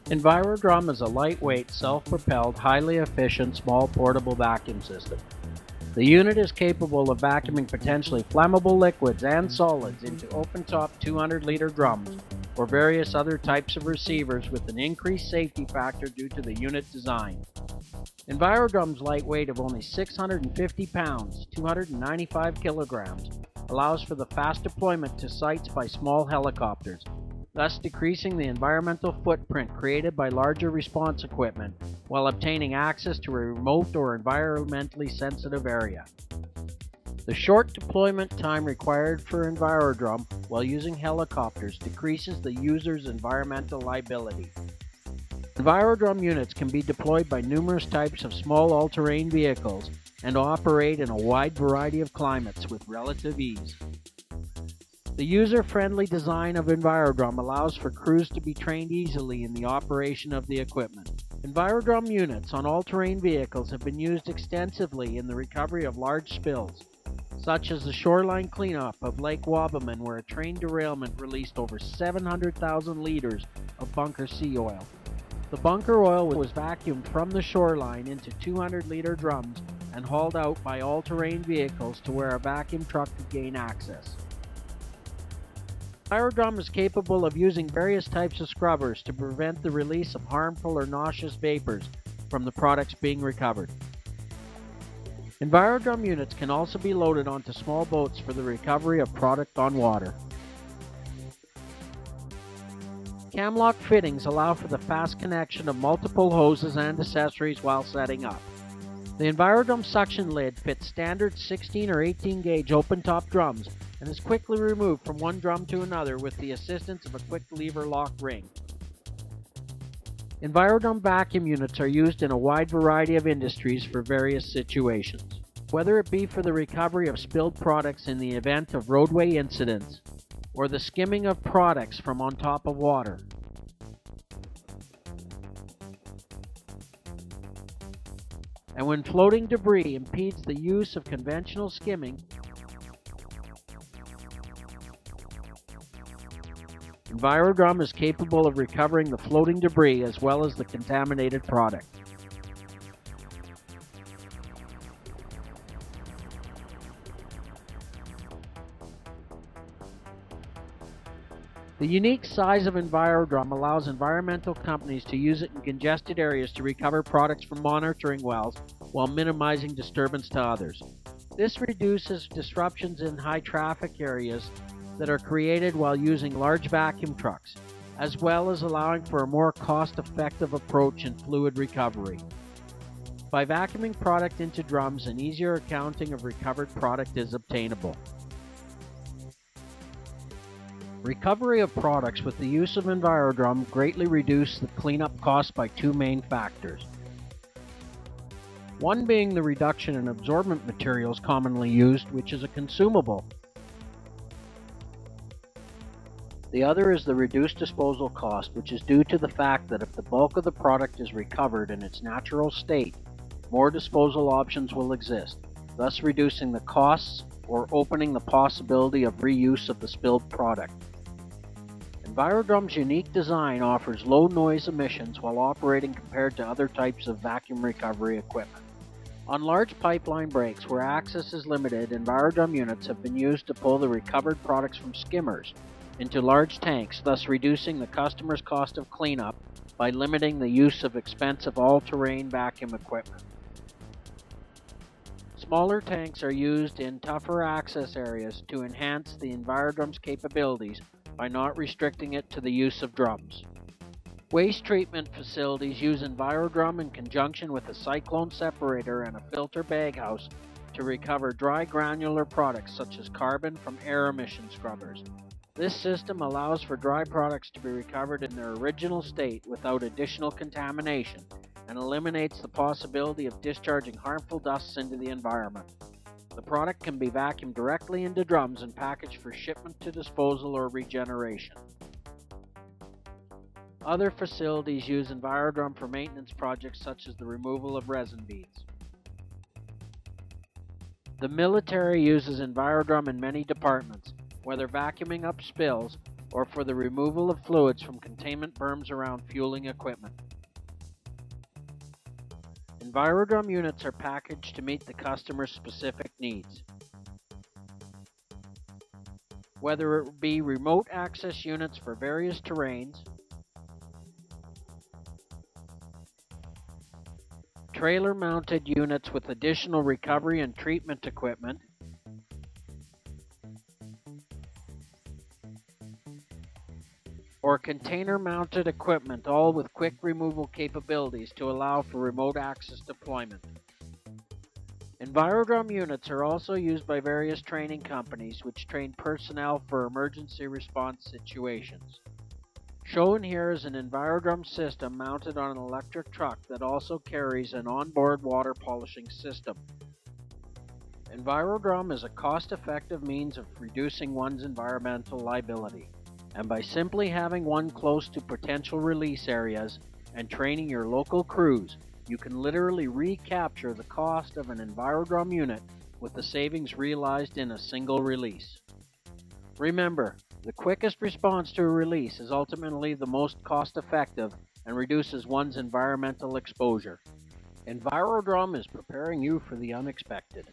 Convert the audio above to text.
Invirodrum is a lightweight, self-propelled, highly efficient, small portable vacuum system. The unit is capable of vacuuming potentially flammable liquids and solids into open-top 200-liter drums or various other types of receivers with an increased safety factor due to the unit design. Invirodrum's light weight of only 650 pounds, 295 kilograms, allows for the fast deployment to sites by small helicopters, thus decreasing the environmental footprint created by larger response equipment while obtaining access to a remote or environmentally sensitive area. The short deployment time required for Invirodrum while using helicopters decreases the user's environmental liability. Invirodrum units can be deployed by numerous types of small all-terrain vehicles and operate in a wide variety of climates with relative ease. The user-friendly design of Invirodrum allows for crews to be trained easily in the operation of the equipment. Invirodrum units on all-terrain vehicles have been used extensively in the recovery of large spills, such as the shoreline cleanup of Lake Wabamun, where a train derailment released over 700,000 liters of bunker sea oil. The bunker oil was vacuumed from the shoreline into 200-liter drums and hauled out by all-terrain vehicles to where a vacuum truck could gain access. Invirodrum is capable of using various types of scrubbers to prevent the release of harmful or noxious vapors from the products being recovered. Invirodrum units can also be loaded onto small boats for the recovery of product on water. Camlock fittings allow for the fast connection of multiple hoses and accessories while setting up. The Invirodrum suction lid fits standard 16 or 18 gauge open top drums and is quickly removed from one drum to another with the assistance of a quick lever lock ring. Invirodrum vacuum units are used in a wide variety of industries for various situations, whether it be for the recovery of spilled products in the event of roadway incidents, or the skimming of products from on top of water. And when floating debris impedes the use of conventional skimming, Invirodrum is capable of recovering the floating debris as well as the contaminated product. The unique size of Invirodrum allows environmental companies to use it in congested areas to recover products from monitoring wells while minimizing disturbance to others. This reduces disruptions in high traffic areas that are created while using large vacuum trucks, as well as allowing for a more cost-effective approach in fluid recovery. By vacuuming product into drums, an easier accounting of recovered product is obtainable. Recovery of products with the use of Invirodrum greatly reduce the cleanup cost by two main factors. One being the reduction in absorbent materials commonly used, which is a consumable. The other is the reduced disposal cost, which is due to the fact that if the bulk of the product is recovered in its natural state, more disposal options will exist, thus reducing the costs or opening the possibility of reuse of the spilled product. Invirodrum's unique design offers low noise emissions while operating compared to other types of vacuum recovery equipment. On large pipeline breaks where access is limited, Invirodrum units have been used to pull the recovered products from skimmers into large tanks, thus reducing the customer's cost of cleanup by limiting the use of expensive all-terrain vacuum equipment. Smaller tanks are used in tougher access areas to enhance the Invirodrum's capabilities by not restricting it to the use of drums. Waste treatment facilities use Invirodrum in conjunction with a cyclone separator and a filter baghouse to recover dry granular products such as carbon from air emission scrubbers. This system allows for dry products to be recovered in their original state without additional contamination and eliminates the possibility of discharging harmful dusts into the environment. The product can be vacuumed directly into drums and packaged for shipment to disposal or regeneration. Other facilities use Invirodrum for maintenance projects such as the removal of resin beads. The military uses Invirodrum in many departments, whether vacuuming up spills or for the removal of fluids from containment berms around fueling equipment. Invirodrum units are packaged to meet the customer's specific needs. Whether it be remote access units for various terrains, trailer-mounted units with additional recovery and treatment equipment, or container-mounted equipment, all with quick removal capabilities to allow for remote access deployment. Invirodrum units are also used by various training companies which train personnel for emergency response situations. Shown here is an Invirodrum system mounted on an electric truck that also carries an onboard water polishing system. Invirodrum is a cost-effective means of reducing one's environmental liability, and by simply having one close to potential release areas and training your local crews, you can literally recapture the cost of an Invirodrum unit with the savings realized in a single release. Remember, the quickest response to a release is ultimately the most cost-effective and reduces one's environmental exposure. Invirodrum is preparing you for the unexpected.